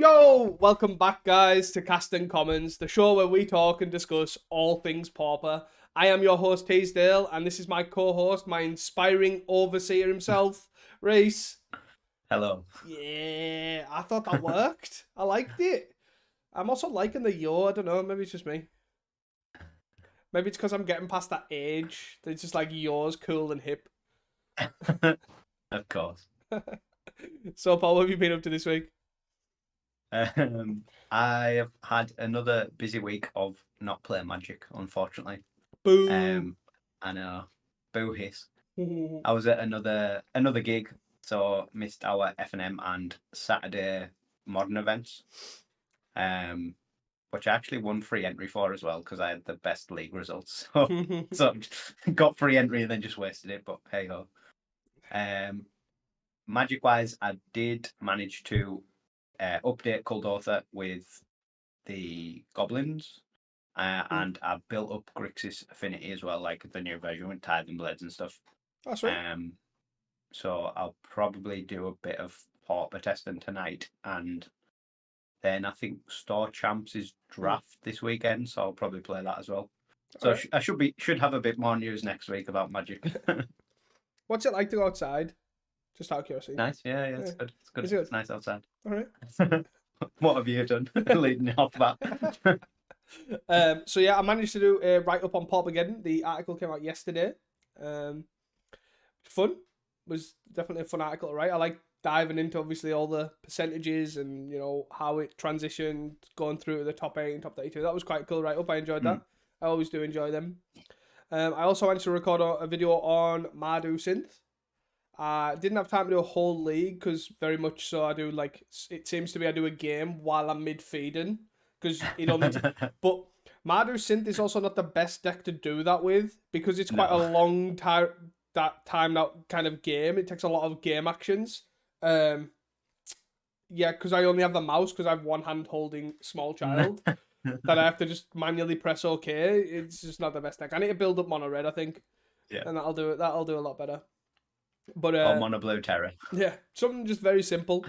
Yo! Welcome back, guys, to Casting Commons, the show where we talk and discuss all things Pauper. I am your host, Teasdale, and this is my co-host, my inspiring overseer himself, Reese. Hello. Yeah, I thought that worked. I liked it. I'm also liking the yo, I don't know, maybe it's just me. Maybe it's because I'm getting past that age. It's just like yo's cool and hip. Of course. So, Paul, what have you been up to this week? I have had another busy week of not playing Magic, unfortunately. Boo! I know. Boo hiss. I was at another gig, so missed our F&M and Saturday modern events. Which I actually won free entry for as well because I had the best league results. So got free entry and then just wasted it, but hey ho. Magic wise, I did manage to update Kuldotha with the goblins, and I built up Grixis Affinity as well, like the new version with Tide and Blades and stuff. That's right. So I'll probably do a bit of Pauper testing tonight, and then I think Store Champs is draft this weekend, so I'll probably play that as well. So Right. I should have a bit more news next week about Magic. What's it like to go outside? Just out of curiosity. Nice, yeah, it's good. It's good. Is it good? It's nice outside. All right. What have you done leading off that? So yeah, I managed to do a write up on Pop again. The article came out yesterday. Fun. Was definitely a fun article to write. I like diving into obviously all the percentages and how it transitioned, going through to the top 8 and top 32. That was quite a cool write up. I enjoyed that. I always do enjoy them. I also managed to record a video on Mardu Synth. I didn't have time to do a whole league because very much so I do it seems to be I do a game while I'm mid feeding because it only but Mardu Synth is also not the best deck to do that with because it's quite a long time timed out kind of game. It takes a lot of game actions. Yeah, because I only have the mouse because I have one hand holding small child that I have to just manually press OK. It's just not the best deck. I need to build up mono red, I think. Yeah. And that'll do it. That'll do a lot better. But or mono blue terror. Yeah, something just very simple.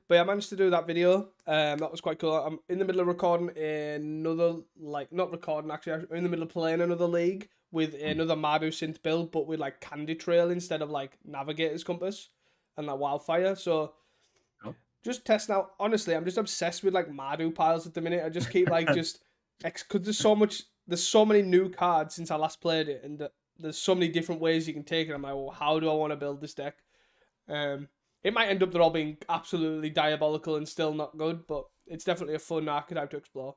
But yeah, I managed to do that video. That was quite cool. I'm in the middle of recording another, not recording actually. I'm in the middle of playing another league with another Mardu synth build, but with like Candy Trail instead of like Navigator's Compass and that Wildfire. So just testing out. Honestly, I'm just obsessed with like Mardu piles at the minute. I just keep because there's so many new cards since I last played it, and there's so many different ways you can take it. I'm like, well, how do I want to build this deck? It might end up they're all being absolutely diabolical and still not good, but it's definitely a fun archetype to explore.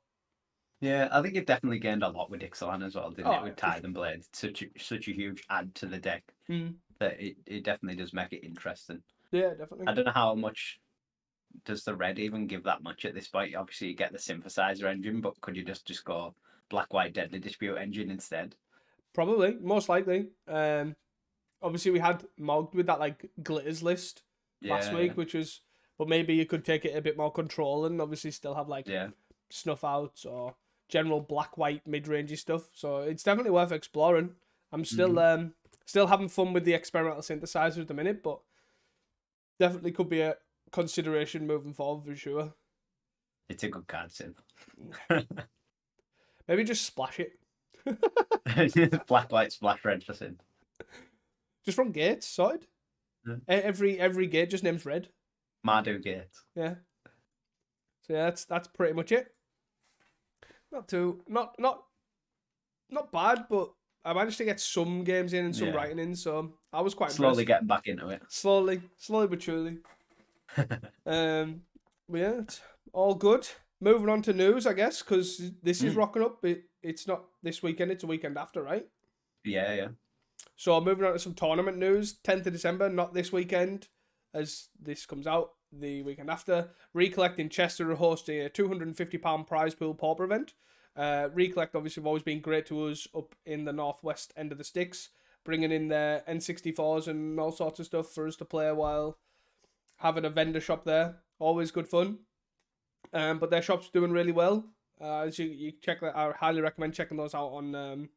Yeah, I think it definitely gained a lot with Ixalan as well, didn't it? With Tide and Blade, such a huge add to the deck that it definitely does make it interesting. Yeah, definitely. I don't know how much does the red even give that much at this point. Obviously, you get the synthesizer engine, but could you just go black white deadly dispute engine instead? Probably, most likely. Obviously we had Mogged with that like glitters list last week, which was, but maybe you could take it a bit more control and obviously still have snuff outs or general black white mid rangey stuff. So it's definitely worth exploring. I'm still still having fun with the experimental synthesizer at the minute, but definitely could be a consideration moving forward for sure. It's a good card, synth. Maybe just splash it. Black white splash red for synth. Just from gates, sorted. Yeah. Every gate just names red. Mardu gate. Yeah. So yeah, that's pretty much it. Not bad, but I managed to get some games in and some writing in, so I was quite slowly impressed. Getting back into it. Slowly but surely. But yeah, it's all good. Moving on to news, I guess, because this is rocking up. It's not this weekend; it's a weekend after, right? Yeah. So moving on to some tournament news. 10th of December, not this weekend, as this comes out. The weekend after, Recollect in Chester are hosting a £250 prize pool pauper event. Recollect obviously have always been great to us up in the northwest end of the sticks, bringing in their N64s and all sorts of stuff for us to play while having a vendor shop there. Always good fun. But their shop's doing really well. As you check that, I highly recommend checking those out on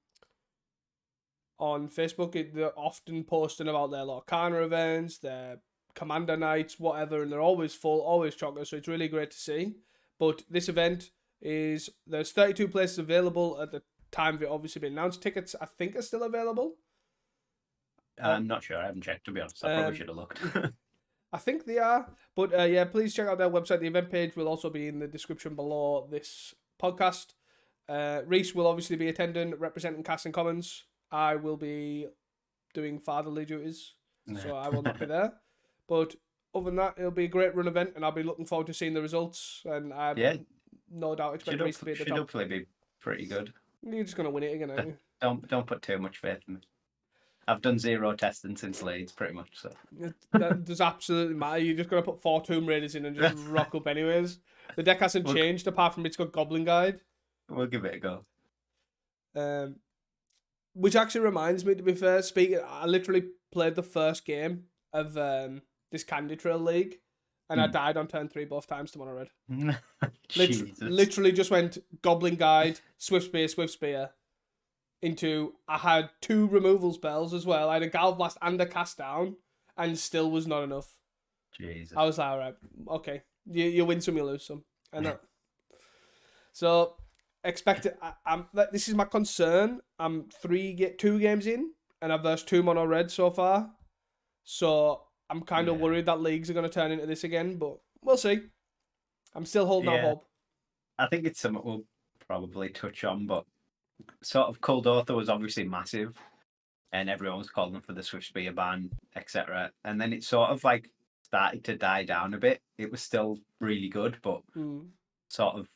Facebook. They're often posting about their Lorcana events, their Commander nights, whatever, and they're always full, always chocker, so it's really great to see. But this event there's 32 places available at the time of it obviously been announced. Tickets I think are still available. I'm not sure. I haven't checked, to be honest. I probably should have looked. I think they are. But yeah, please check out their website. The event page will also be in the description below this podcast. Reese will obviously be attending, representing Casting Commons. I will be doing fatherly duties, so I will not be there. But other than that, it'll be a great run event, and I'll be looking forward to seeing the results. And I no doubt expect Reese to be at the top. Should hopefully be pretty good. You're just gonna win it again, aren't you? Don't put too much faith in me. I've done 0 testing since Leeds, pretty much. So that does absolutely matter. You're just gonna put 4 Tomb Raiders in and just rock up anyways. The deck hasn't changed apart from it's got Goblin Guide. We'll give it a go. Which actually reminds me, to be fair, I literally played the first game of this Candy Trail League, and I died on turn 3 both times to Mono Red. Literally just went Goblin Guide, Swift Spear, into, I had 2 removal spells as well. I had a Galvblast and a Cast Down, and still was not enough. Jesus. I was like, alright, okay. You win some, you lose some. And so, expect it. This is my concern. I'm 2 games in, and I've versed 2 Mono Red so far. So, I'm kind of worried that leagues are going to turn into this again, but we'll see. I'm still holding out hope. I think it's something we'll probably touch on, but sort of Kuldotha was obviously massive, and everyone was calling for the Swift Spear ban, etc. And then it sort of like started to die down a bit. It was still really good, but sort of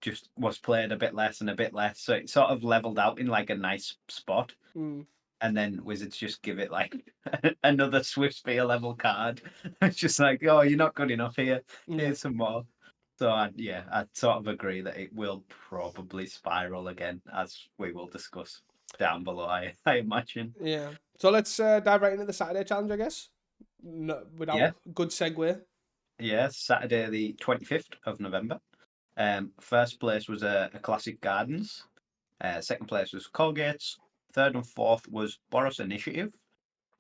just was played a bit less and a bit less. So it sort of leveled out in like a nice spot. And then Wizards just give it like another Swift Spear level card. It's just like, oh, you're not good enough here. Here's some more. So I sort of agree that it will probably spiral again, as we will discuss down below, I imagine. Yeah. So let's dive right into the Saturday challenge, I guess. No, without good segue. Yeah, Saturday the 25th of November. First place was a Classic Gardens. Second place was Colgate's. Third and fourth was Boros Initiative.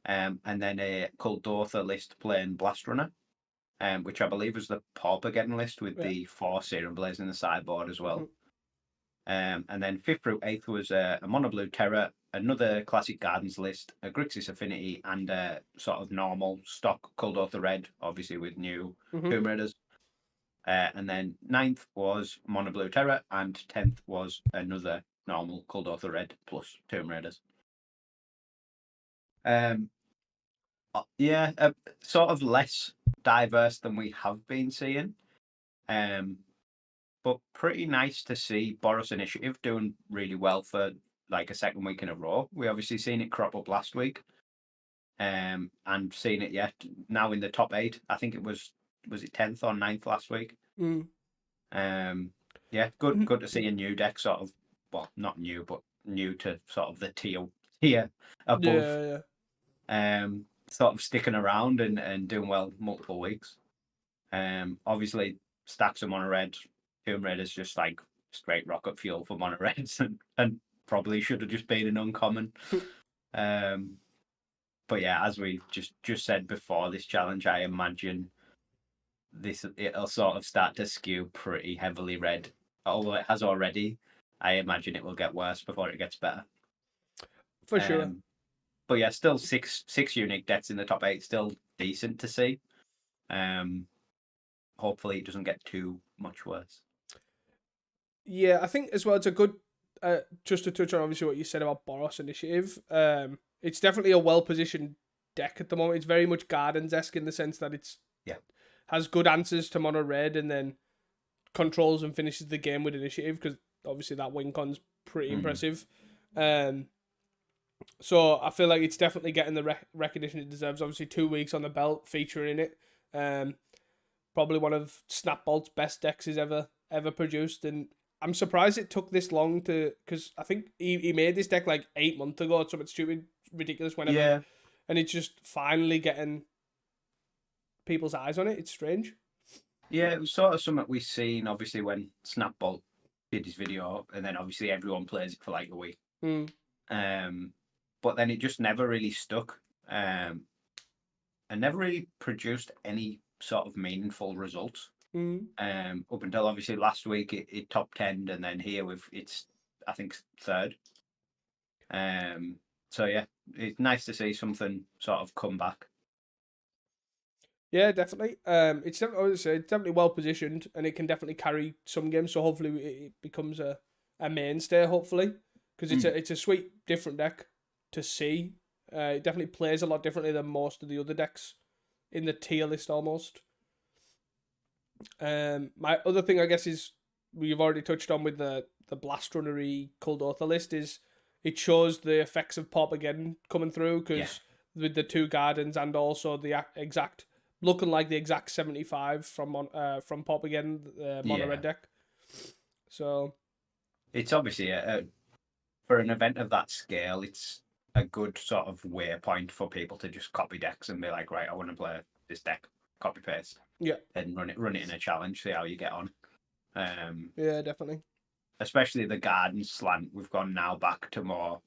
And then a Kuldotha list playing Blast Runner. Which I believe was the Pauper-getting list with the 4 Serum Blaze in the sideboard as well. And then 5th through 8th was a Mono Blue Terror, another Classic Gardens list, a Grixis Affinity, and a sort of normal stock Kuldotha Red, obviously with new Tomb Raiders. And then 9th was Mono Blue Terror, and 10th was another normal Kuldotha Red plus Tomb Raiders. Sort of less diverse than we have been seeing, but pretty nice to see Boros Initiative doing really well for like a second week in a row. We obviously seen it crop up last week, and seen it now in the top 8. I think it was it 10th or 9th last week. Good to see a new deck, sort of, well, not new, but new to sort of the tier above. Sort of sticking around and doing well multiple weeks. Obviously, stacks of Mono Red, Tomb Raiders just like straight rocket fuel for Mono Reds, and probably should have just been an uncommon. But yeah, as we just said before this challenge, I imagine it'll sort of start to skew pretty heavily red. Although it has already, I imagine it will get worse before it gets better. For sure. But yeah, still six unique decks in the top 8, still decent to see. Hopefully it doesn't get too much worse. Yeah, I think as well it's a good, just to touch on obviously what you said about Boros Initiative, it's definitely a well-positioned deck at the moment. It's very much Gardens-esque in the sense that it's has good answers to Mono Red and then controls and finishes the game with Initiative, because obviously that win con's pretty impressive. So I feel like it's definitely getting the recognition it deserves. Obviously 2 weeks on the belt featuring it. Probably one of Snapbolt's best decks he's ever produced, and I'm surprised it took this long because I think he made this deck like 8 months ago or something stupid, ridiculous, whenever, and it's just finally getting people's eyes on it. It's strange. Yeah, it was sort of something we've seen obviously when Snapbolt did his video, and then obviously everyone plays it for like a week. But then it just never really stuck, and never really produced any sort of meaningful results. Up until obviously last week, it top 10, and then here it's I think third. So yeah, it's nice to see something sort of come back. Yeah, definitely. It's definitely, I would say, it's definitely well positioned, and it can definitely carry some games. So hopefully it becomes a mainstay. Hopefully, because it's a sweet different deck to see. It definitely plays a lot differently than most of the other decks in the tier list almost. My other thing, I guess, is we've already touched on with the Blast Runnery Cold Author list is it shows the effects of Pop again coming through Yeah, because with the two gardens and also the exact looking like the exact 75 from Pop again, the mono yeah. red deck. So It's obviously for an event of that scale, it's a good sort of waypoint for people to just copy decks and be like, right, I want to play this deck, copy paste, yeah, and run it in a challenge, see how you get on. yeah, definitely. Especially the gardens slant, we've gone now back to more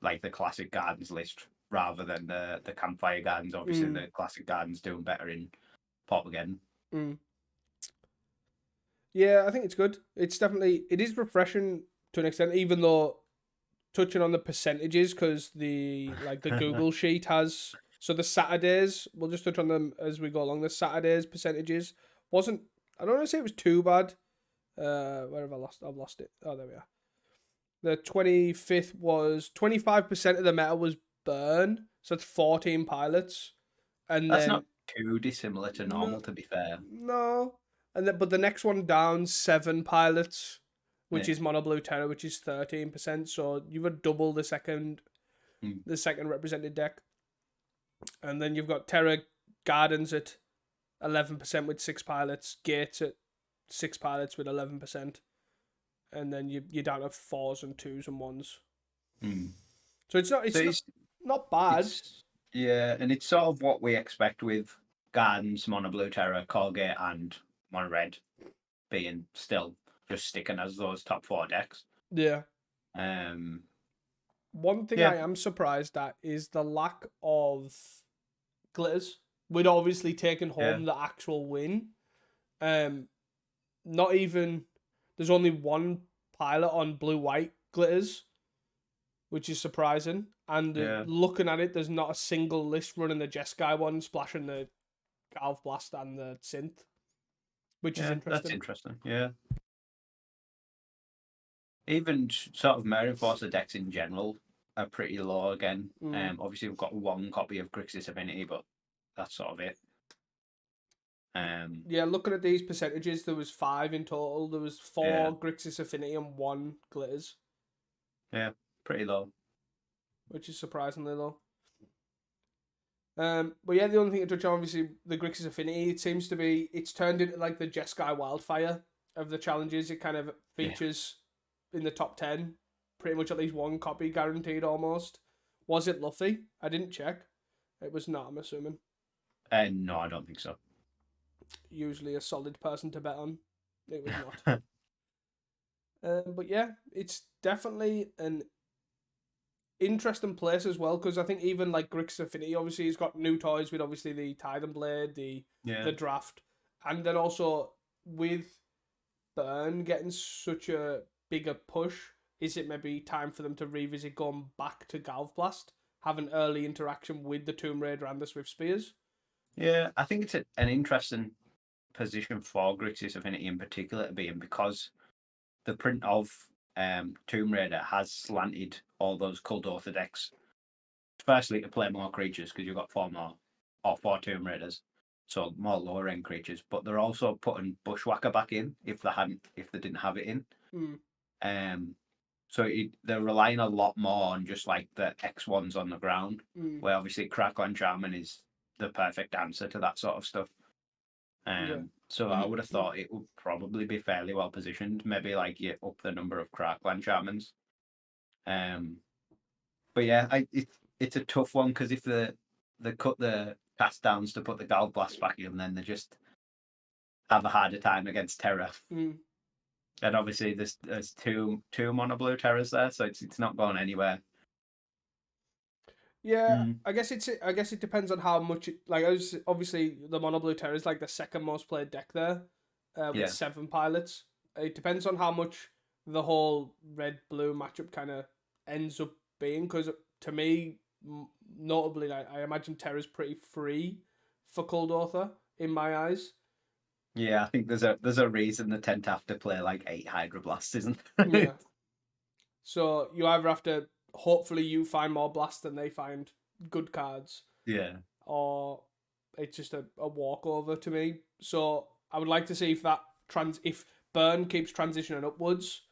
like the classic gardens list rather than the campfire gardens. Obviously, Mm, the classic gardens doing better in pop again. mm. Yeah, I think it's good. It is refreshing to an extent, even though touching on the percentages because the Google sheet has so the Saturdays. We'll just touch on them as we go along. The Saturdays percentages wasn't. I don't want to say it was too bad. Where have I lost? I've lost it. Oh, there we are. The 25th was 25% of the meta was burn, so it's 14 pilots, and That's not then too dissimilar to no, normal, to be fair. no, and then but the next one down 7 pilots, which Yeah. is Mono Blue Terror, which is 13%. So you've got double Mm. the second represented deck, and then you've got Terror Gardens at 11% with 6 pilots, Gates at 6 pilots with 11%, and then you're down to fours and twos and ones. Mm. So it's not So it's not not bad. it's yeah, and it's sort of what we expect with Gardens, Mono Blue Terror, Colgate, and Mono Red being still just sticking as those top four decks. Yeah. Um, One thing yeah, I am surprised at is the lack of glitters. We'd obviously taken yeah, home the actual win. Um, not even there's only one pilot on blue white glitters, which is surprising. And yeah, looking at it, there's not a single list running the Jeskai one, splashing the Galv Blast and the Synth, which is yeah. That's interesting. interesting. Yeah, even sort of Mary Forcer decks in general are pretty low again. Mm. Obviously we've got one copy of Grixis Affinity, but that's sort of it. Yeah, looking at these percentages, there was 5 in total. There was Yeah, 4 Grixis Affinity and 1 Glitters, yeah, pretty low. which is surprisingly low. But yeah, the only thing to touch on, obviously, the Grixis Affinity, it seems to be, it's turned into like the Jeskai Wildfire of the challenges. It kind of Yeah, features in the top 10, pretty much at least one copy guaranteed almost. Was it Luffy? I didn't check. It was not, I'm assuming. and no, I don't think so. Usually a solid person to bet on. It was not. But yeah, it's definitely an interesting place as well because I think even like Grix Affinity obviously has got new toys with obviously the Titan Blade, Yeah, the draft, and then also with Burn getting such a bigger push, is it maybe time for them to revisit going back to Galvblast, have an early interaction with the Tomb Raider and the Swift Spears? yeah. I think it's an interesting position for Grixis Affinity in particular to be in because the print of Tomb Raider has slanted all those Cult Author decks. Firstly, to play more creatures because you've got four Tomb Raiders, so more lower end creatures. But they're also putting Bushwhacker back in if they didn't have it in. Mm, Um, so they're relying a lot more on just like the X ones on the ground, mm, where obviously Crackland Shaman is the perfect answer to that sort of stuff. yeah. So I would have thought it would probably be fairly well positioned. Maybe like you up the number of Crackland Shamans. Um, but yeah, it's a tough one because if they cut the cast downs to put the Gal Blast back in, then they just have a harder time against Terra. Mm. And obviously there's two mono blue Terras there, so it's not going anywhere. Yeah, Mm. I guess it depends on how much it, like obviously the Mono Blue Terror is like the second most played deck there. with Yeah. 7 pilots. It depends on how much the whole red blue matchup kind of ends up being. Because to me, notably, I imagine Terra's pretty free for Cold Author in my eyes. Yeah, I think there's a reason they tend to have to play like 8 Hydroblasts, isn't there? Yeah. So you either have to hopefully you find more blasts than they find good cards, Yeah. or it's just a walkover to me. So I would like to see if that if Burn keeps transitioning upwards,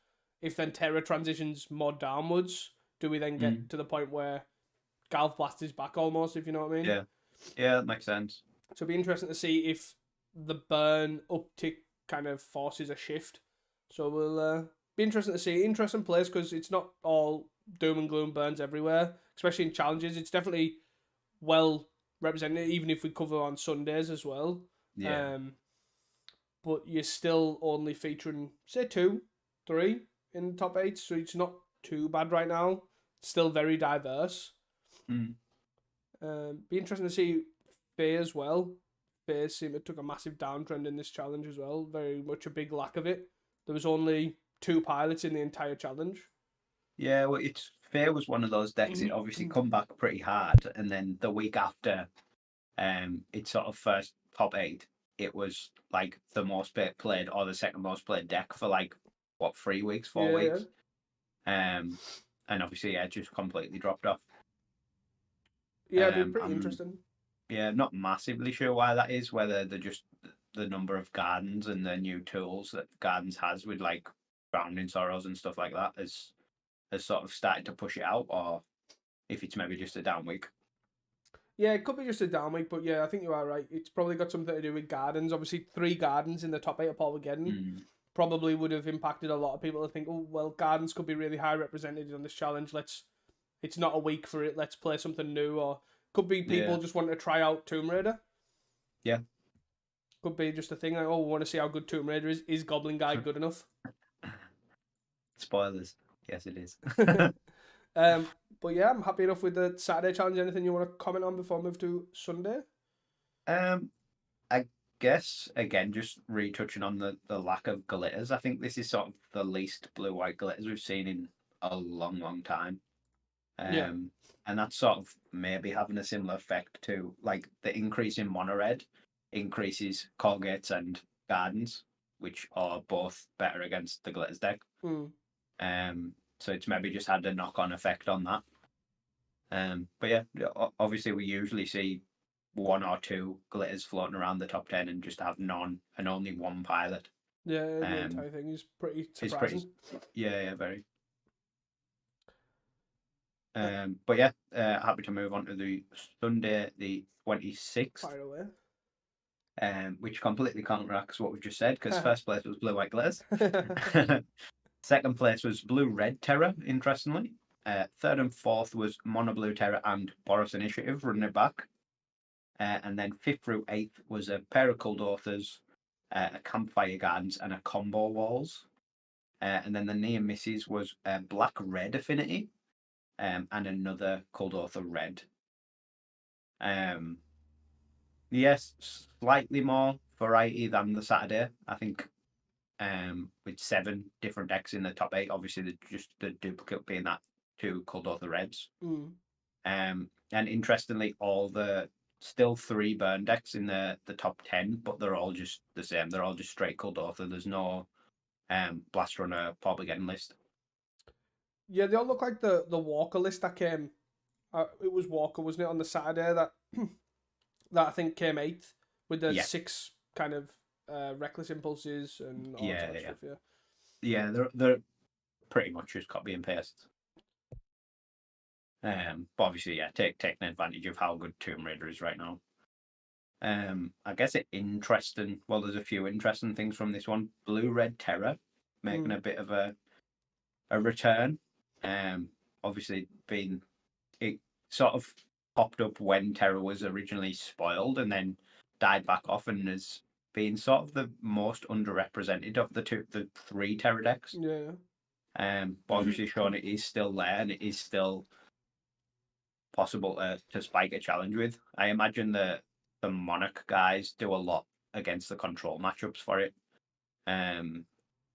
if then Terra transitions more downwards, do we then get Mm. to the point where Galv Blast is back almost, if you know what I mean? Yeah. Yeah, that makes sense. So it'd be interesting to see if the Burn uptick kind of forces a shift. So we'll be interesting to see. Interesting place because it's not all doom and gloom burns everywhere, especially in challenges. It's definitely well represented, even if we cover on Sundays as well. Yeah. Um, but you're still only featuring, say, 2, 3 in the top 8, so it's not too bad right now. Still very diverse. Mm. Be interesting to see Faye as well. Faye seemed to took a massive downtrend in this challenge as well. Very much a big lack of it. There was only 2 pilots in the entire challenge. Yeah, well, it's Fair was one of those decks. It obviously come back pretty hard, and then the week after, its sort of first top 8, it was like the most played or the second most played deck for like what 3 weeks, 4 weeks. And obviously, yeah, it just completely dropped off. Yeah, it'd be pretty I'm interesting. yeah, not massively sure why that is. Whether they're just the number of gardens and the new tools that gardens has with like Drowning Sorrows and stuff like that has sort of started to push it out, or if it's maybe just a down week. Yeah, it could be just a down week, but yeah, I think you are right. It's probably got something to do with gardens. Obviously, 3 gardens in the top 8 of Armageddon probably would have impacted a lot of people to think, oh, well, gardens could be really high represented on this challenge. It's not a week for it. Let's play something new. Or could be people Yeah, just wanting to try out Tomb Raider. yeah. Could be just a thing like, oh, we want to see how good Tomb Raider is. Is Goblin Guy good enough? Spoilers. Yes, it is. um, but yeah, I'm happy enough with the Saturday challenge. Anything you want to comment on before I move to Sunday? um, I guess again, just retouching on the lack of glitters. I think this is sort of the least blue-white glitters we've seen in a long, long time. Yeah. And that's sort of maybe having a similar effect to like the increase in mono red increases Colgates and Gardens, which are both better against the glitters deck. Mm. So it's maybe just had a knock-on effect on that. But yeah, obviously we usually see 1 or 2 glitters floating around the top 10 and just have none and only 1 pilot. Yeah, and the Um, entire thing is pretty it's pretty, surprising. yeah, very. Uh, But yeah, happy to move on to the Sunday, the 26th, fire away. which completely counteracts what we've just said because first place was Blue White Glitters. Second place was Blue Red Terror, interestingly. Third and fourth was Mono Blue Terror and Boris Initiative, running it back. And then 5th through 8th was a pair of Cold Authors, a Campfire Gardens, and a Combo Walls. And then the near misses was Black Red Affinity, and another Cold Author Red. Yes, slightly more variety than the Saturday. I think with 7 different decks in the top 8. Obviously, just the duplicate being that 2 Cold Author Reds. And interestingly, all the still 3 burn decks in the top 10, but they're all just the same. They're all just straight Cold Author. There's no Blast Runner Again list. Yeah, they all look like the Walker list that came. It was Walker, wasn't it, on the Saturday that that I think came 8th with the Yeah. 6 kind of reckless impulses and all that sort of stuff. Yeah. Yeah, they're pretty much just copy and paste. But obviously, yeah, taking advantage of how good Tomb Raider is right now. I guess it interesting. Well, there's a few interesting things from this one. Blue Red Terror making a bit of a return. Obviously, it sort of popped up when Terror was originally spoiled and then died back off and has been sort of the most underrepresented of the 3 Terror decks. Yeah. But obviously, Sean, it is still there and it is still possible to spike a challenge with. I imagine the Monarch guys do a lot against the control matchups for it.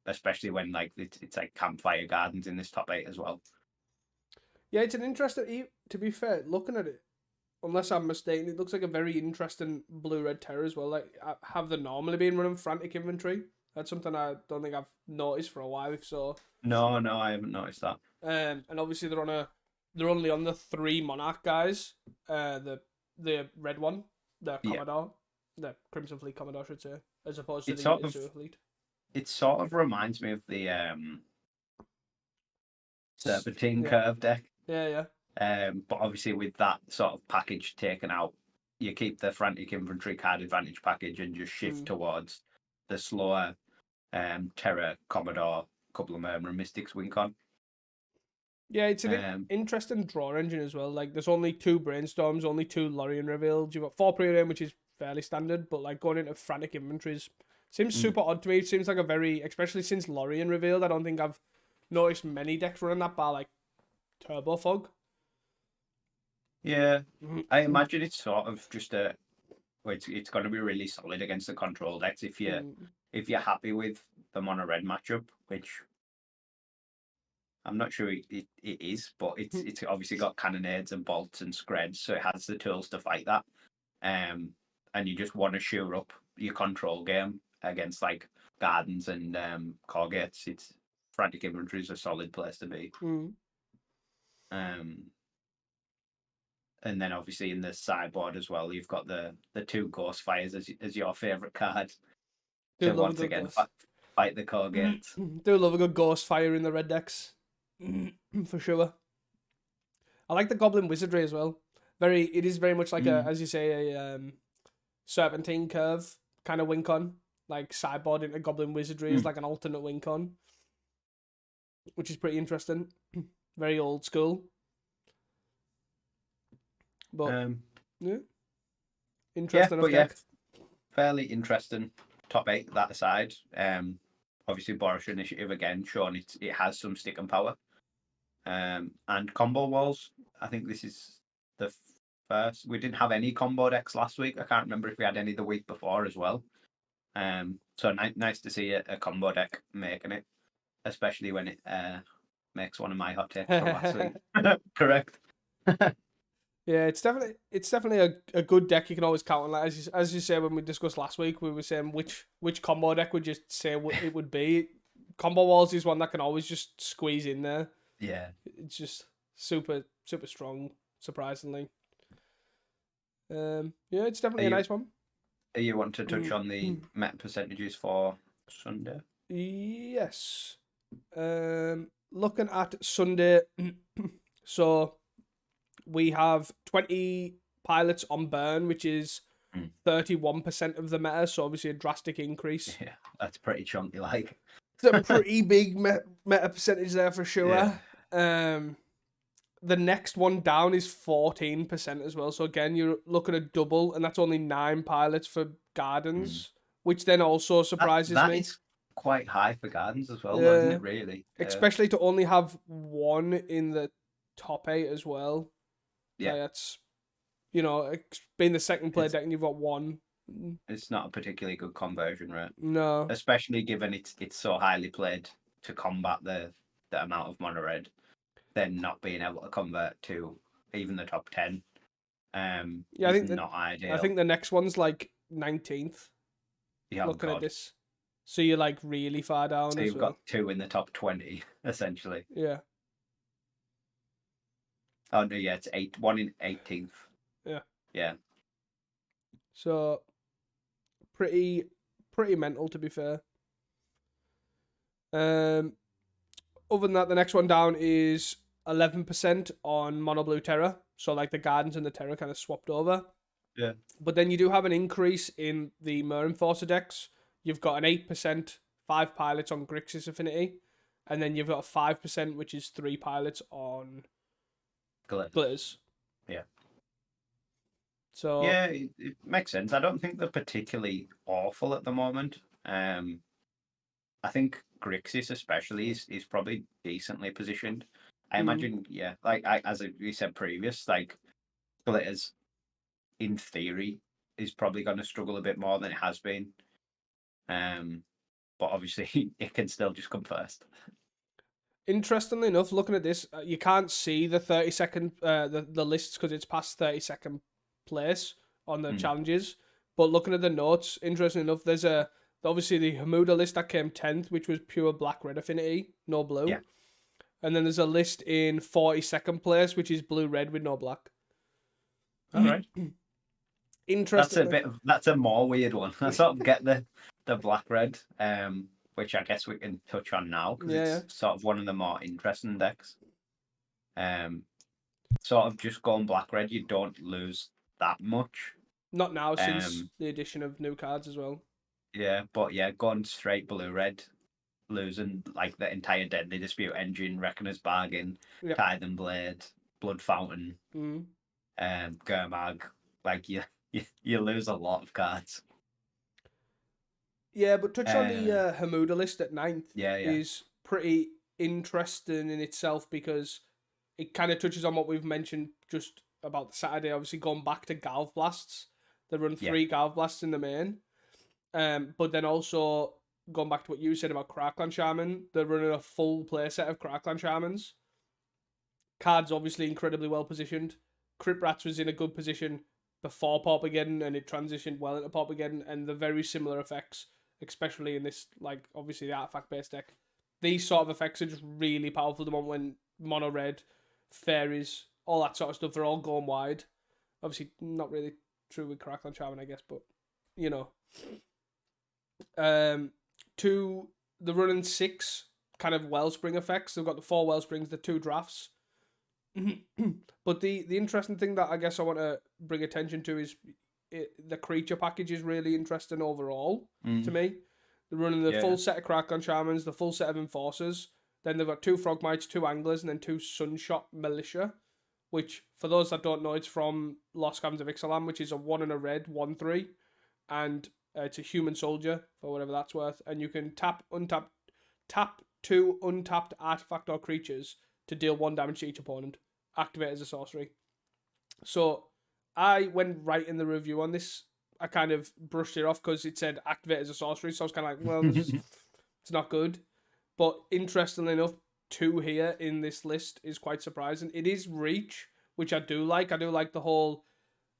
especially when like it's like campfire gardens in this top 8 as well. Yeah, it's an interesting. To be fair, looking at it, unless I'm mistaken, it looks like a very interesting blue-red terror as well. Like, have they normally been running frantic infantry? That's something I don't think I've noticed for a while. If so, No, I haven't noticed that. and obviously they're only on the 3 monarch guys. The red one, the Yeah, Commodore, the Crimson Fleet Commodore, I should say, as opposed to it the sort of Azure Fleet. it sort of reminds me of the Serpentine Yeah, curve deck. yeah. But obviously with that sort of package taken out, you keep the frantic infantry card advantage package and just shift towards the slower Terror, Commodore, couple of Murmur and Mystics Wincon. Yeah, it's an interesting draw engine as well. Like, there's only 2 brainstorms, only 2 Lorien reveals. You've got 4 preordain, which is fairly standard, but like going into frantic inventories seems super odd to me. It seems like a very, especially since Lorien revealed, I don't think I've noticed many decks running that bar like Turbo Fog. Yeah, I imagine it's sort of just it's going to be really solid against the control decks if you're happy with the mono red matchup, which I'm not sure it is, but it's obviously got cannonades and bolts and screds, so it has the tools to fight that. And you just want to shore up your control game against like gardens and corgates. It's frantic infantry is a solid place to be. And then obviously in the sideboard as well, you've got the 2 ghost fires as your favorite card Do to love a once good again ghost. fight the corgates. Do love a good ghost fire in the red decks, for sure. I like the Goblin Wizardry as well. It is very much like a, as you say, a Serpentine curve kind of Wincon. Like sideboard into Goblin Wizardry is like an alternate Wincon, which is pretty interesting. Very old school, but yeah, interesting enough deck. Fairly interesting top 8 that aside. Obviously Boris Initiative again showing it has some stick and power. And combo walls. I think this is the first. We didn't have any combo decks last week. I can't remember if we had any the week before as well. So nice to see a combo deck making it, especially when it makes one of my hot takes from last week. Correct. Yeah, it's definitely a good deck you can always count on. Like as you say when we discussed last week, we were saying which combo deck would you say it would be. Combo walls is one that can always just squeeze in there. Yeah, it's just super strong. Surprisingly, yeah, it's definitely a nice one. You want to touch on the meta percentages for Sunday? Yes. Looking at Sunday, so we have 20 pilots on burn, which is 31% of the meta, so obviously a drastic increase. Yeah, that's pretty chunky, like. It's a pretty big meta percentage there for sure. Yeah. The next one down is 14% as well, so again, you're looking at double, and that's only 9 pilots for Gardens, which then also surprises that me. Is quite high for Gardens as well, though, isn't it, really? Especially to only have 1 in the top 8 as well. Yeah. Like that's, being the second player deck and you've got 1. It's not a particularly good conversion rate. No. Especially given it's so highly played to combat the amount of mono red, then not being able to convert to even the top 10 I think not ideal. I think the next one's like 19th. Yeah, looking at this. So you're like really far down. So you've got 2 in the top 20, essentially. Yeah. Oh no, yeah, it's 1 in 18th. Yeah. Yeah. So pretty mental, to be fair. Other than that, the next one down is 11% on Mono Blue Terror. So like the Gardens and the Terror kind of swapped over. Yeah. But then you do have an increase in the Mer Enforcer decks. You've got an 8%, 5 pilots on Grixis Affinity. And then you've got a 5%, which is 3 pilots on Glitters. Yeah. So yeah, it makes sense. I don't think they're particularly awful at the moment. I think Grixis especially is probably decently positioned. I imagine, yeah, like as we said previous, like Glitters, in theory, is probably going to struggle a bit more than it has been. But but obviously it can still just come first. Interestingly enough, looking at this, you can't see the 30-second the lists because it's past 30-second place on the challenges. But looking at the notes, interestingly enough, there's obviously the Hamuda list that came 10th, which was pure black red affinity, no blue. Yeah. And then there's a list in 42nd place, which is blue red with no black. All right. Interestingly, That's a more weird one. I sort of get the black red, which I guess we can touch on now because it's sort of one of the more interesting decks. Sort of just going black red, you don't lose that much. Not now since the addition of new cards as well. Yeah, but yeah, going straight blue red, losing like the entire Deadly Dispute engine, Reckoner's Bargain, Tithe Blade, Blood Fountain, Gurmag, like you lose a lot of cards. Yeah, but touch on the Hamuda list at 9th is pretty interesting in itself because it kind of touches on what we've mentioned just about the Saturday, obviously going back to Galv Blasts. They run 3 Galv Blasts in the main. But then also going back to what you said about Crackland Shaman, they're running a full playset of Crackland Shamans. Cards obviously incredibly well positioned. Crypt Rats was in a good position before Pop again, and it transitioned well into Pop again, and the very similar effects, especially in this, like, obviously the artifact based deck. These sort of effects are just really powerful the moment when mono red, fairies, all that sort of stuff are all going wide. Obviously, not really true with Crackland Shaman, I guess, but you know. To the running 6 kind of Wellspring effects. They've got the 4 Wellsprings, the 2 drafts. But the interesting thing that I guess I want to bring attention to is the creature package is really interesting overall to me. They're running the full set of Crackland Shamans, the full set of Enforcers. Then they've got 2 Frogmites, 2 Anglers, and then 2 Sunshot Militia, which, for those that don't know, it's from Lost Caverns of Ixalan, which is a 1 and a red, 1/3. And it's a human soldier, for whatever that's worth. And you can tap 2 untapped artifact or creatures to deal 1 damage to each opponent. Activate as a sorcery. So I went right in the review on this. I kind of brushed it off because it said activate as a sorcery. So I was kind of like, well, it's not good. But interestingly enough, 2 here in this list is quite surprising. It is Reach, which I do like. I do like the whole...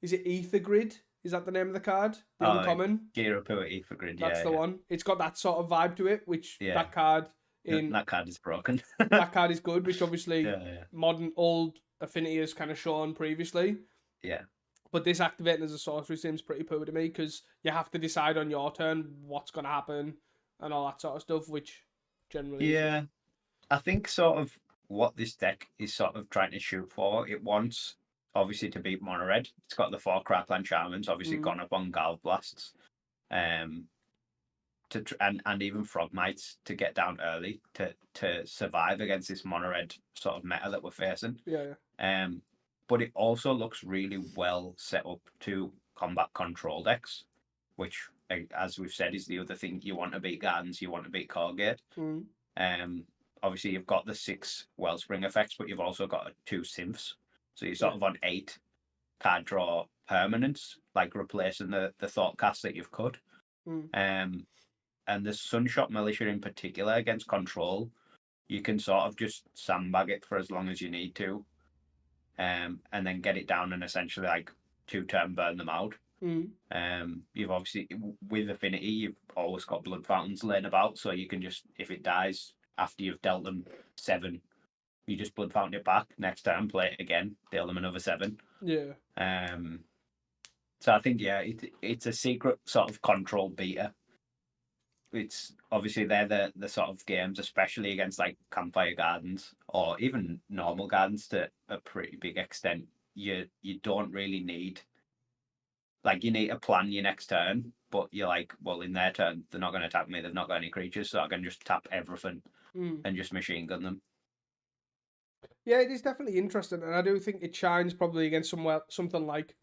Is it Ether Grid? Is that the name of the card? The uncommon? Girapua Ether Grid, That's the one. It's got that sort of vibe to it, which that card... That card is broken. That card is good, which obviously modern old Affinity has kind of shown previously. Yeah. But this activating as a sorcery seems pretty poor to me because you have to decide on your turn what's going to happen and all that sort of stuff, which generally... Yeah. I think sort of what this deck is sort of trying to shoot for, it wants obviously to beat mono red. It's got the 4 Crackland Shamans, obviously gone up on Galv Blasts. And even Frogmites to get down early to survive against this mono red sort of meta that we're facing. Yeah. But it also looks really well set up to combat control decks, which, as we've said, is the other thing. You want to beat Gardens, you want to beat Corgate. Obviously, you've got the 6 Wellspring effects, but you've also got 2 Synths. So you're sort of on 8 card draw permanents, like replacing the Thought Cast that you've cut. And the Sunshot Militia in particular against control, you can sort of just sandbag it for as long as you need to, and then get it down and essentially like 2-turn burn them out. You've obviously, with Affinity, you've always got Blood Fountains laying about, so you can just, if it dies after you've dealt them 7, you just Blood Fountain it back, next turn play it again, deal them another 7. Yeah. So I think, it's a secret sort of control beater. It's obviously they're the sort of games, especially against like Campfire Gardens or even normal gardens to a pretty big extent. You don't really need, like, you need to plan your next turn, but you're like, well, in their turn they're not going to attack me. They've not got any creatures, so I can just tap everything and just machine gun them. Yeah, it is definitely interesting, and I do think it shines probably against something like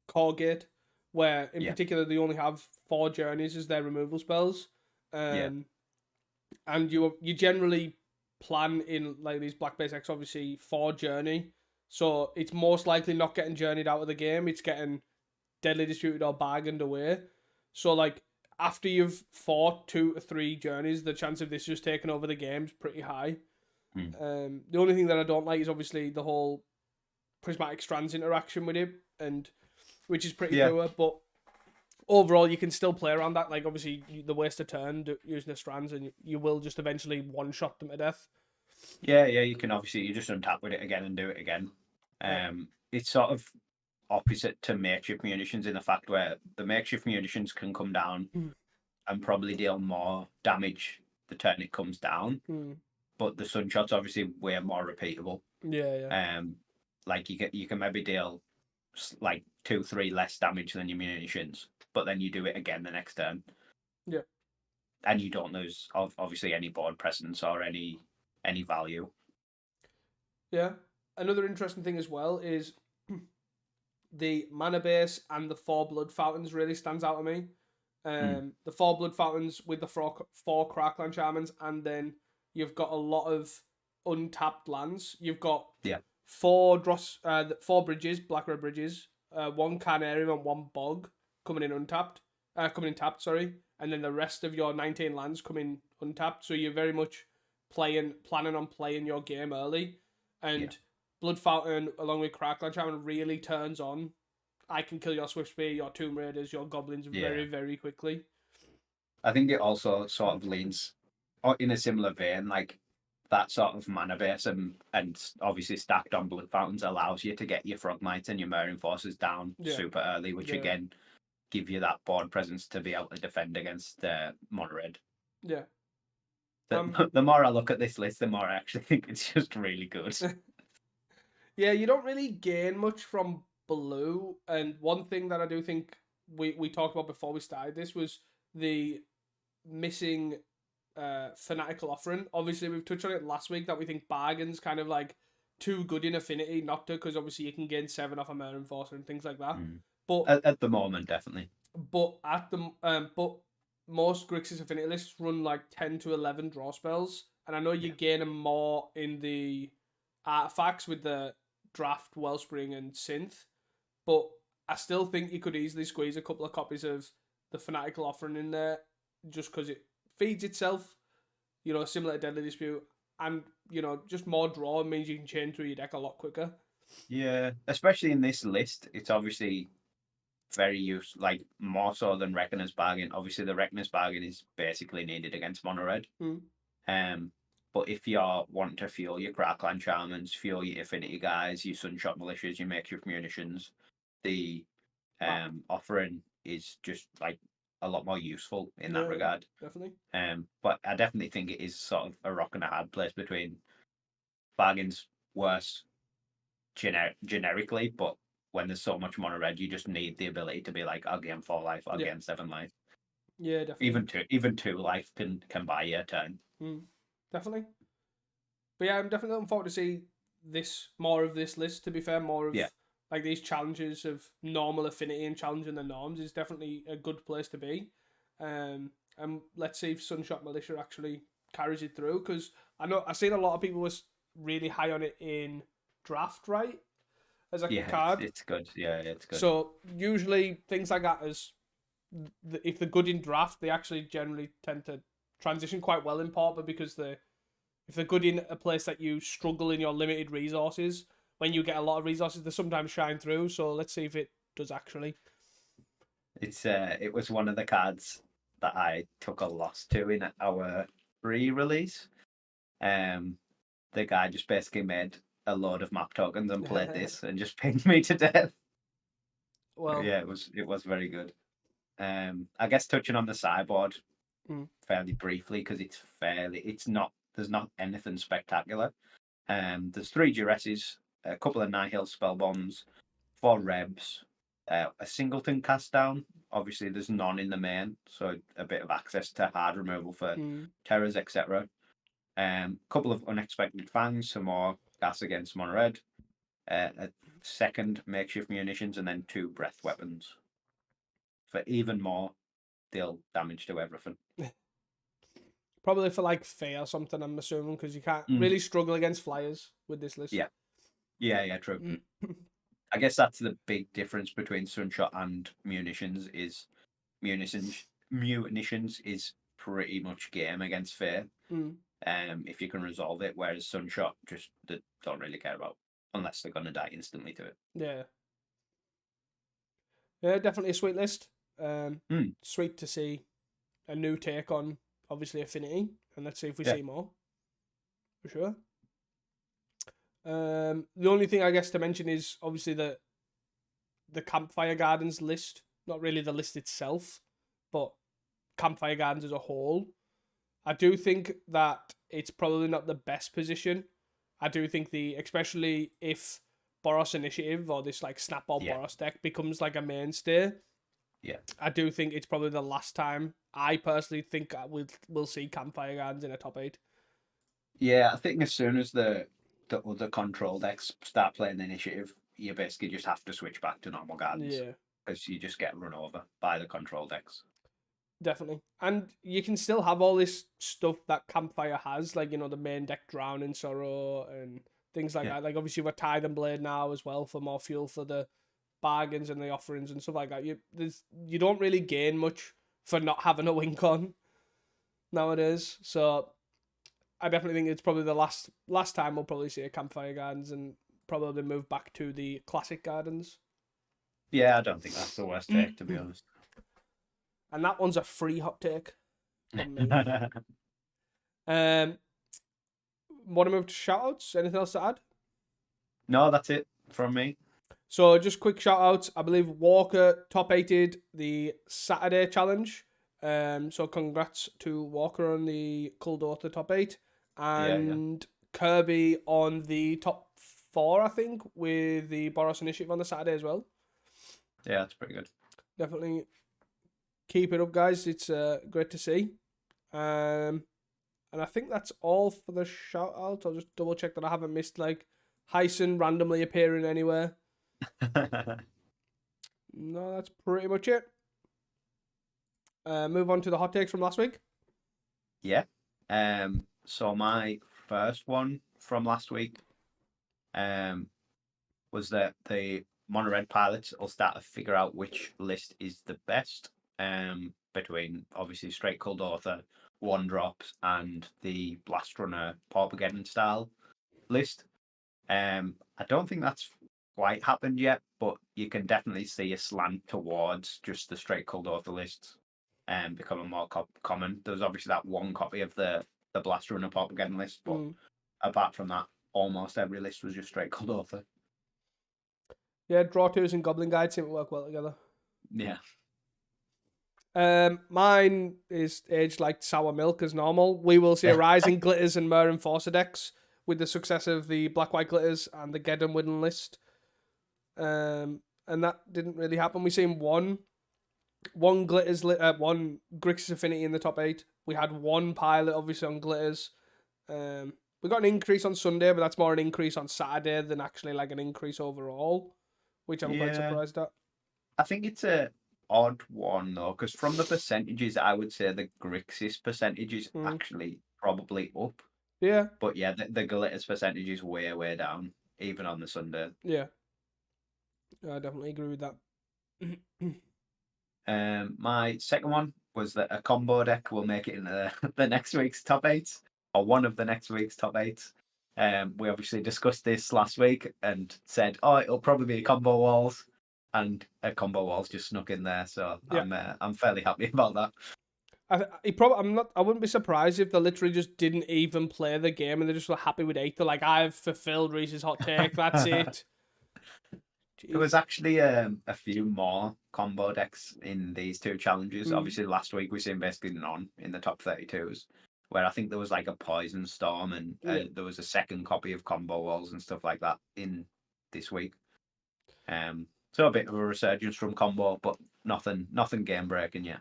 Corgate, where in particular they only have 4 journeys as their removal spells, and you generally plan in like these black base decks obviously 4 journey, so it's most likely not getting journeyed out of the game. It's getting deadly disputed or bargained away. So like after you've fought 2 to 3 journeys, the chance of this just taking over the game's pretty high. The only thing that I don't like is obviously the whole prismatic strands interaction with it, and which is pretty poor. But overall, you can still play around that. Like obviously, the waste a turn using the strands, and you will just eventually one shot them to death. Yeah, you can obviously you just untap with it again and do it again. It's sort of opposite to makeshift munitions in the fact where the makeshift munitions can come down and probably deal more damage the turn it comes down. But the sunshot's obviously way more repeatable. Yeah. Like you can maybe deal like 2-3 less damage than your munitions, but then you do it again the next turn. Yeah. And you don't lose obviously any board presence or any value. Yeah. Another interesting thing as well is the mana base and the 4 blood fountains really stands out to me. The 4 blood fountains with the 4 crackland shamans, and then you've got a lot of untapped lands. You've got 4 bridges, black red bridges, 1 carnarium and 1 bog coming in tapped, and then the rest of your 19 lands come in untapped. So you're very much planning on playing your game early, and Blood Fountain along with Crackland Shaman really turns on. I can kill your Swiftspear, your Tomb Raiders, your Goblins very, very quickly. I think it also sort of leans in a similar vein, like that sort of mana base and obviously stacked on Blood Fountains allows you to get your Frogmites and your Murring Forces down super early, which again give you that board presence to be able to defend against Mono Red. Yeah. The more I look at this list, the more I actually think it's just really good. Yeah, you don't really gain much from blue, and one thing that I do think we talked about before we started this was the missing fanatical offering. Obviously, we've touched on it last week that we think bargains kind of like too good in affinity not to, because obviously you can gain 7 off a Mare Enforcer and things like that. But at the moment, definitely. But most Grixis affinity lists run like 10 to 11 draw spells, and I know you gain them more in the artifacts with the draft, Wellspring, and Synth, but I still think you could easily squeeze a couple of copies of the Fanatical Offering in there, just because it feeds itself, similar to Deadly Dispute, and just more draw means you can chain through your deck a lot quicker. Yeah, especially in this list, it's obviously very useful, like more so than Reckoner's Bargain. Obviously, the Reckoner's Bargain is basically needed against Mono Red. But if you're wanting to fuel your Crackland Shamans, fuel your Affinity guys, your Sunshot Militias, your Makeshift Munitions, the offering is just like a lot more useful in that regard. Definitely. But I definitely think it is sort of a rock and a hard place between Bargain's worse generically, but when there's so much Mono Red, you just need the ability to be like, I'll gain 4 life, I'll gain 7 life. Yeah, definitely. Even 2 life can buy you a turn. Definitely. But yeah, I'm definitely looking forward to see more of this list, to be fair, more of like these challenges of normal affinity and challenging the norms is definitely a good place to be. And let's see if Sunshot Militia actually carries it through, because I've seen a lot of people was really high on it in draft, right? As a card. It's good. Yeah, it's good. So usually things like that, if they're good in draft, they actually generally tend to transition quite well in Pauper, because if they're good in a place that you struggle in your limited resources, when you get a lot of resources, they sometimes shine through. So let's see if it does actually. It was one of the cards that I took a loss to in our pre-release. The guy just basically made a load of map tokens and played this and just pinged me to death. Well, yeah, it was very good. I guess touching on the sideboard fairly briefly, because there's not anything spectacular. There's 3 Duresses, a couple of Nihil spell bombs, 4 Rebs, a singleton cast down. Obviously, there's none in the main, so a bit of access to hard removal for terrors, etc. Couple of unexpected fangs, some more gas against Mono Red, a second makeshift munitions, and then 2 breath weapons for even more deal damage to everything. Probably for like Fae or something, I'm assuming, because you can't really struggle against flyers with this list. Yeah, true. I guess that's the big difference between Sunshot and Munitions is Mutinitions is pretty much game against fate. Mm. If you can resolve it, whereas Sunshot just they don't really care about unless they're gonna die instantly to it. Yeah. Yeah, definitely a sweet list. Hmm. Sweet to see a new take on obviously Affinity, and let's see if we Yeah. see more. For sure. The only thing I guess to mention is obviously the Campfire Gardens list. Not really the list itself, but Campfire Gardens as a whole. I do think that it's probably not the best position. I do think especially if Boros Initiative or this like Snapball Yeah. Boros deck becomes like a mainstay. Yeah. I do think it's probably the last time I personally think we'll see Campfire Gardens in a top 8. Yeah, I think as soon as the other control decks start playing the initiative, you basically just have to switch back to normal gardens Yeah, because you just get run over by the control decks. definitely. And you can still have all this stuff that Campfire has, like, you know, the main deck Drowning Sorrow and things like Yeah. that. Like, obviously, we're Tide and Blade now as well for more fuel for the bargains and the offerings and stuff like that. You don't really gain much for not having a wink on nowadays. So I definitely think it's probably the last time we'll probably see a Campfire Gardens and probably move back to the classic gardens. Yeah, I don't think that's the worst take, to be honest. And that one's a free hot take from me. Want to move to shoutouts? Anything else to add? No, that's it from me. So just quick shoutouts. I believe Walker top 8'd the Saturday challenge. So congrats to Walker on the Kuldotha top 8. And Kirby on the top 4, I think, with the Boros Initiative on the Saturday as well. Yeah, that's pretty good. Definitely keep it up, guys. It's great to see. And I think that's all for the shout out. I'll just double check that I haven't missed like Hyson randomly appearing anywhere. No, that's pretty much it. Move on to the hot takes from last week. Yeah. So my first one from last week was that the Mono Red pilots will start to figure out which list is the best between obviously straight Cold Author, one drops, and the Blast Runner Paupergeddon style list. I don't think that's quite happened yet, but you can definitely see a slant towards just the straight Cold Author lists becoming more common. There's obviously that one copy of the Blast Runner Paupergeddon list, but apart from that, almost every list was just straight Cold Author. Yeah, Draw Twos and Goblin Guide seem to work well together. Yeah. Mine is aged like sour milk as normal. We will see a rise in Glitters and Mer Enforcer decks with the success of the Black-White Glitters and the Geddon Wooden list. And that didn't really happen. We've seen one Glitters, one Grixis Affinity in the top 8. We had one pilot, obviously, on Glitters. We got an increase on Sunday, but that's more an increase on Saturday than actually like an increase overall, which I'm quite surprised at. I think it's a odd one though, because from the percentages, I would say the Grixis percentage is actually probably up. Yeah. But yeah, the Glitters percentage is way, way down, even on the Sunday. Yeah. I definitely agree with that. My second one was that a combo deck will make it into the next week's top 8, or one of the next week's top 8. We obviously discussed this last week and said, oh, it'll probably be a combo walls. And a combo walls just snuck in there, so yeah. I'm fairly happy about that. I wouldn't be surprised if they literally just didn't even play the game and they just were happy with 8. They're like, I've fulfilled Reese's hot take. That's it. There was actually a few more combo decks in these two challenges. Obviously, last week we seen basically none in the top 32s, where I think there was like a Poison Storm and there was a second copy of combo walls and stuff like that in this week. So a bit of a resurgence from combo, but nothing game breaking yet.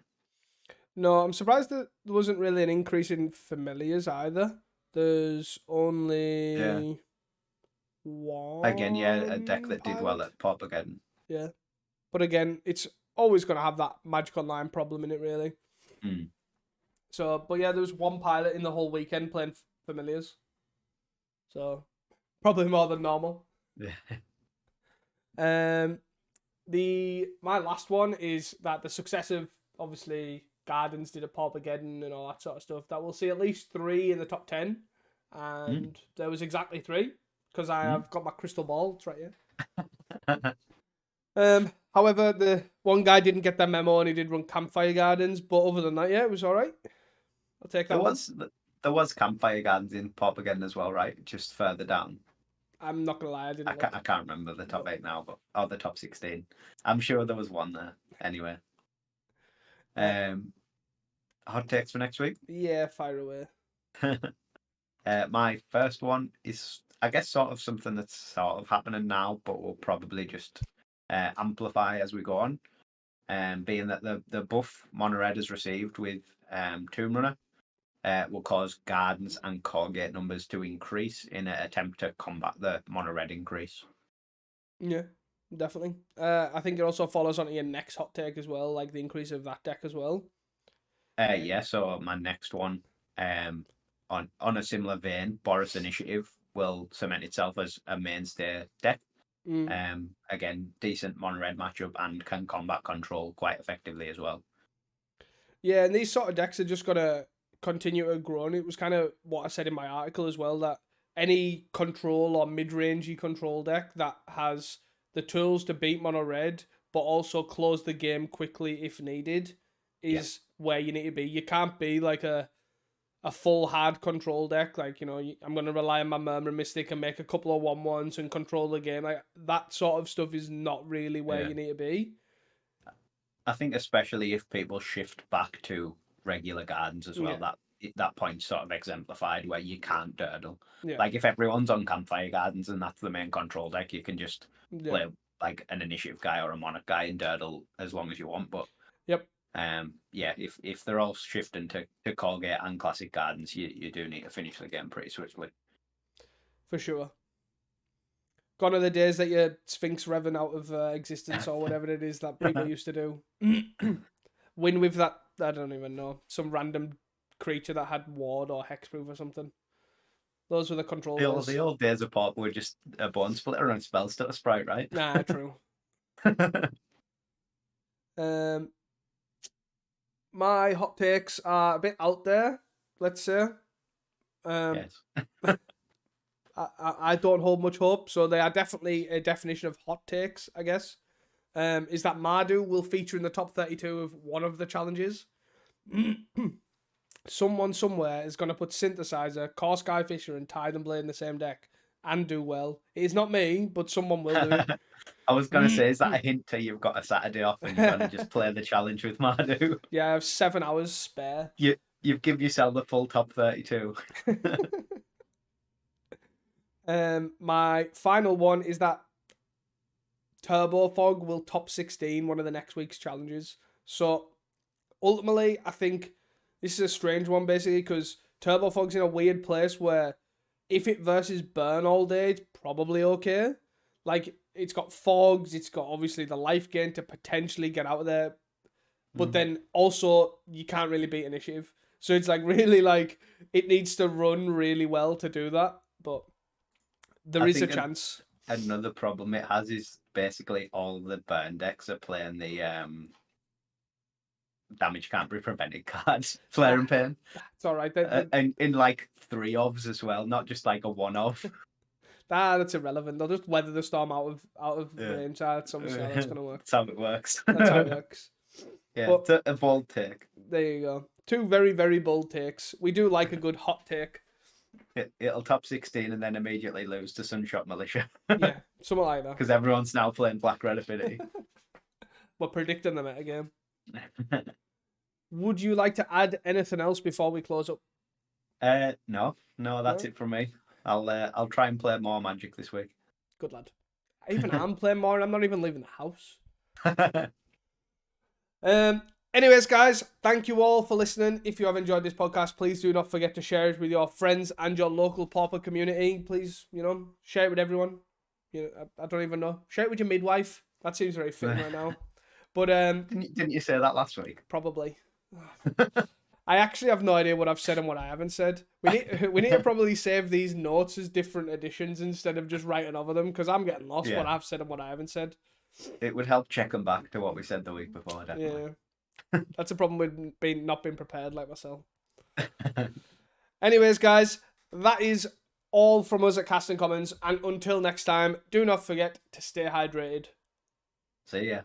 No, I'm surprised that there wasn't really an increase in familiars either. There's only one. Again, a deck that did well at Paupergeddon. Yeah. But again, it's always going to have that Magic Online problem in it, really. So, but yeah, there was one pilot in the whole weekend playing familiars. So, probably more than normal. My last one is that the success of obviously Gardens did a Paupergeddon and all that sort of stuff, that we'll see at least 3 in the top 10. And there was exactly 3, because I have got my crystal ball. It's right here. However, the one guy didn't get that memo and he did run Campfire Gardens, but other than that, yeah, it was all right. I'll take that. There was Campfire Gardens in Pop again as well, right? Just further down. I'm not gonna lie, I can't remember the top 8 now, but the top 16. I'm sure there was one there. Anyway, hot takes for next week. Yeah, fire away. My first one is, I guess, sort of something that's sort of happening now, but will probably just amplify as we go on. Being that the buff Mono Red has received with Tomb Runner will cause Gardens and core gate numbers to increase in an attempt to combat the Mono Red increase. Yeah, definitely. I think it also follows on to your next hot take as well, like the increase of that deck as well. Yeah, so my next one, on a similar vein, Boris Initiative will cement itself as a mainstay deck. Again, decent Mono Red matchup and can combat control quite effectively as well. Yeah, and these sort of decks are just gonna continue to grow. And it was kind of what I said in my article as well, that any control or mid-rangey control deck that has the tools to beat Mono Red, but also close the game quickly if needed, is where you need to be. You can't be like a full hard control deck, like, you know, I'm going to rely on my Murmur Mystic and make a couple of 1/1s and control the game. Like, that sort of stuff is not really where you need to be. I think especially if people shift back to regular Gardens as well, that point's sort of exemplified where you can't durdle. Like, if everyone's on Campfire Gardens and that's the main control deck, you can just play like an Initiative guy or a Monarch guy and durdle as long as you want. But if they're all shifting to Colgate and Classic Gardens, you do need to finish the game pretty swiftly. For sure. Gone are the days that your Sphinx revving out of existence or whatever it is that people used to do. Win with that, I don't even know, some random creature that had ward or hexproof or something. Those were the controls. The old days of Pop were just a bone splitter and spell stutter sprite, right? Nah, true. My hot takes are a bit out there, let's say. Yes. I don't hold much hope, so they are definitely a definition of hot takes, I guess. Is that Mardu will feature in the top 32 of one of the challenges. Someone somewhere is going to put Synthesizer, Core Skyfisher, and Tide and Blade in the same deck and do well. It's not me, but someone will do it. I was going to say, is that a hint to you've got a Saturday off and you're going to just play the challenge with Mardu? Yeah, I have 7 hours spare. You've given yourself the full top 32. My final one is that Turbo Fog will top 16 one of the next week's challenges. So ultimately, I think this is a strange one basically because Turbo Fog's in a weird place where if it versus Burn all day, it's probably okay. Like, it's got Fogs, it's got obviously the life gain to potentially get out of there, but then also you can't really beat Initiative. So it's like really like it needs to run really well to do that, but there is a chance. Another problem it has is basically all the burn decks are playing the damage can't be prevented cards, Flare and Pain. It's all right. And in like 3 ofs as well, not just like a 1 off. That's irrelevant. They'll just weather the storm out of range. That's obviously how that's going to work. That's how it works. That's how it works. Yeah, but, it's a bold take. There you go. 2 very, very bold takes. We do like a good hot take. It'll top 16 and then immediately lose to Sunshot Militia. Yeah, something like that. Because everyone's now playing Black Red Affinity. We're predicting the metagame. Would you like to add anything else before we close up? No, that's it from me. I'll try and play more Magic this week. Good lad. I'm playing more and I'm not even leaving the house. Anyways, guys, thank you all for listening. If you have enjoyed this podcast, please do not forget to share it with your friends and your local pauper community. Please, share it with everyone. I don't even know. Share it with your midwife. That seems very fitting right now. But didn't you say that last week? Probably. I actually have no idea what I've said and what I haven't said. We need to probably save these notes as different editions instead of just writing over them because I'm getting lost what I've said and what I haven't said. It would help check them back to what we said the week before, definitely. That's a problem with not being prepared like myself. Anyways, guys, that is all from us at Casting Commons. And until next time, do not forget to stay hydrated. See ya.